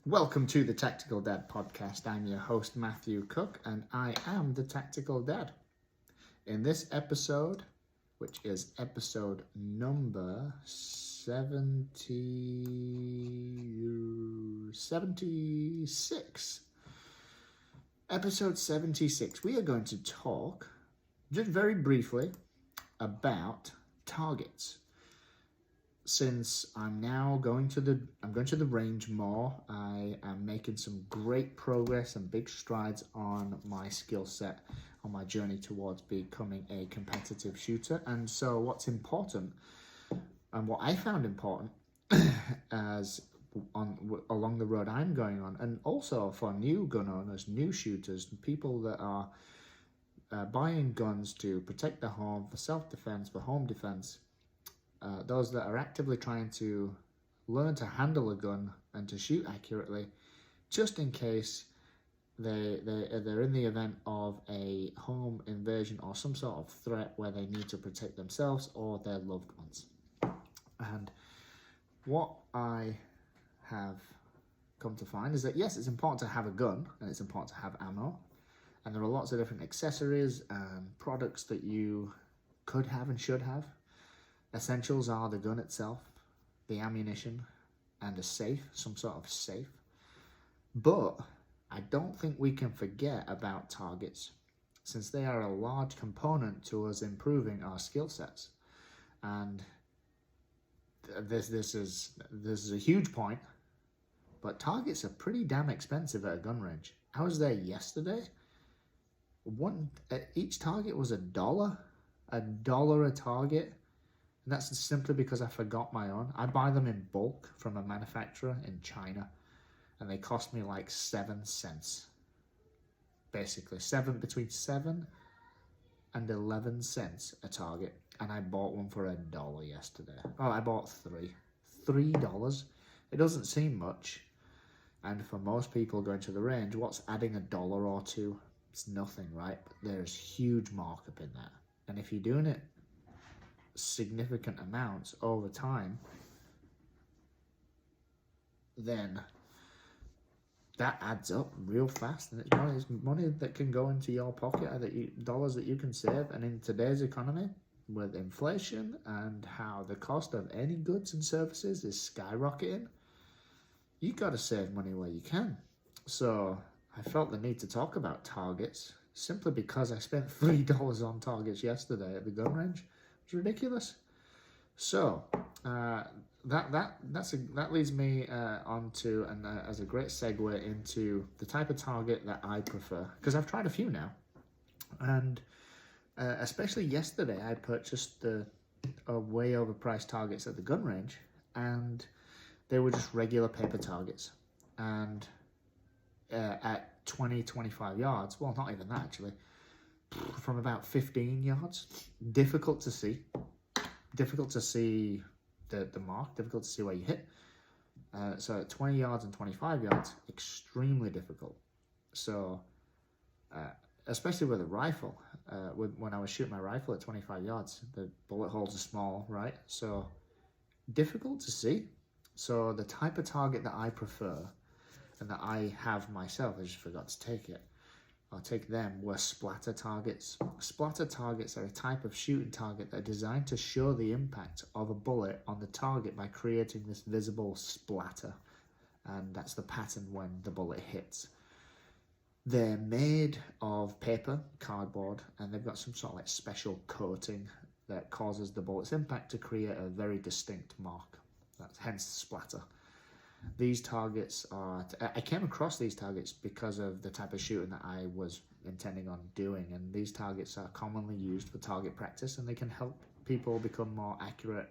Welcome to the Tactical Dad podcast. I'm your host, Matthew Cook, and I am the Tactical Dad. In this episode, which is episode number 76, episode 76, we are going to talk, just very briefly, about targets. Since I'm now going to the range more, I am making some great progress and big strides on my skill set, on my journey towards becoming a competitive shooter. And so what's important, and what I found important along the road I'm going on, and also for new gun owners, new shooters, people that are buying guns to protect their home, for self-defense, for home defense, those that are actively trying to learn to handle a gun and to shoot accurately, just in case they're in the event of a home invasion or some sort of threat where they need to protect themselves or their loved ones. And what I have come to find is that yes, it's important to have a gun and it's important to have ammo, and there are lots of different accessories and products that you could have and should have. Essentials are the gun itself, the ammunition, and a safe, some sort of safe. But I don't think we can forget about targets, since they are a large component to us improving our skill sets. And this is a huge point, but targets are pretty damn expensive at a gun range. I was there yesterday. Each target was $1 a target. And that's simply because I forgot my own. I buy them in bulk from a manufacturer in China, and they cost me like 7 cents. Basically, between 7 and 11 cents a target. And I bought one for $1 yesterday. Oh, I bought $3. It doesn't seem much. And for most people going to the range, what's adding $1 or $2? It's nothing, right? But there's huge markup in that. And if you're doing it significant amounts over time, then that adds up real fast, and it's money that can go into your pocket, dollars that you can save. And in today's economy, with inflation and how the cost of any goods and services is skyrocketing, you got to save money where you can. So I felt the need to talk about targets simply because I spent $3 on targets yesterday at the gun range. It's ridiculous. So that leads me on to, and as a great segue into the type of target that I prefer, because I've tried a few now, and especially yesterday I purchased the way overpriced targets at the gun range, and they were just regular paper targets, and at 20-25 yards, well, not even that actually, from about 15 yards, difficult to see the mark, difficult to see where you hit. So at 20 yards and 25 yards, extremely difficult. So especially with a rifle, when I was shooting my rifle at 25 yards, the bullet holes are small, right? So difficult to see. So the type of target that I prefer and that I have myself, I just forgot to take it, I'll take them, were splatter targets. Splatter targets are a type of shooting target that are designed to show the impact of a bullet on the target by creating this visible splatter. And that's the pattern when the bullet hits. They're made of paper, cardboard, and they've got some sort of like special coating that causes the bullet's impact to create a very distinct mark. That's hence the splatter. These targets I came across these targets because of the type of shooting that I was intending on doing, and these targets are commonly used for target practice, and they can help people become more accurate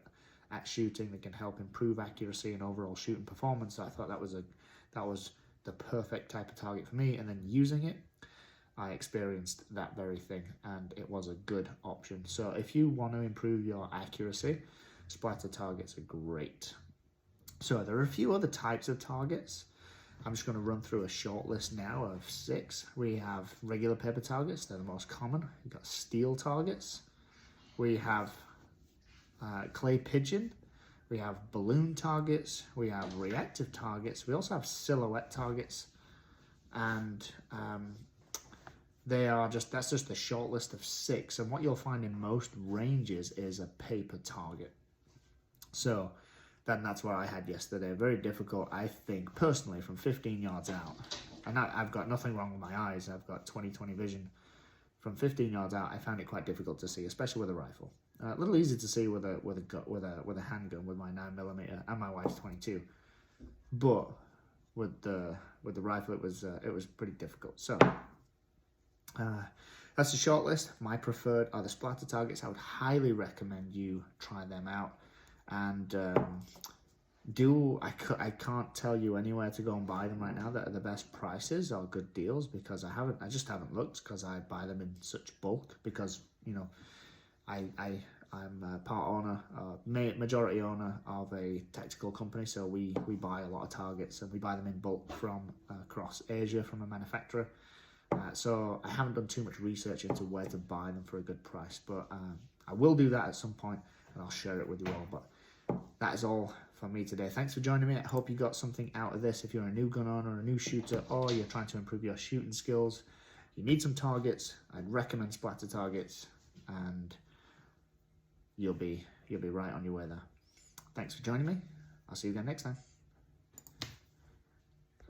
at shooting. They can help improve accuracy and overall shooting performance. So I thought that was the perfect type of target for me, and then using it, I experienced that very thing, and it was a good option. So if you want to improve your accuracy, splatter targets are great. So there are a few other types of targets. I'm just going to run through a short list now of 6. We have regular paper targets. They're the most common. We've got steel targets. We have clay pigeon, we have balloon targets, we have reactive targets, we also have silhouette targets, and that's just the short list of 6. And what you'll find in most ranges is a paper target. So that's what I had yesterday. Very difficult, I think, personally, from 15 yards out. And I've got nothing wrong with my eyes. I've got 20/20 vision. From 15 yards out, I found it quite difficult to see, especially with a rifle. A little easy to see with a handgun with my 9mm and my wife's 22. But with the rifle, it was pretty difficult. So that's the short list. My preferred are the splatter targets. I would highly recommend you try them out. And I can't tell you anywhere to go and buy them right now that are the best prices or good deals, because I just haven't looked, because I buy them in such bulk, because I'm a part owner, majority owner of a tactical company, so we buy a lot of targets, and we buy them in bulk from across Asia from a manufacturer. So I haven't done too much research into where to buy them for a good price, but I will do that at some point, and I'll share it with you all. But that is all from me today. Thanks for joining me. I hope you got something out of this. If you're a new gun owner, a new shooter, or you're trying to improve your shooting skills, you need some targets, I'd recommend splatter targets, and you'll be right on your way there. Thanks for joining me. I'll see you again next time.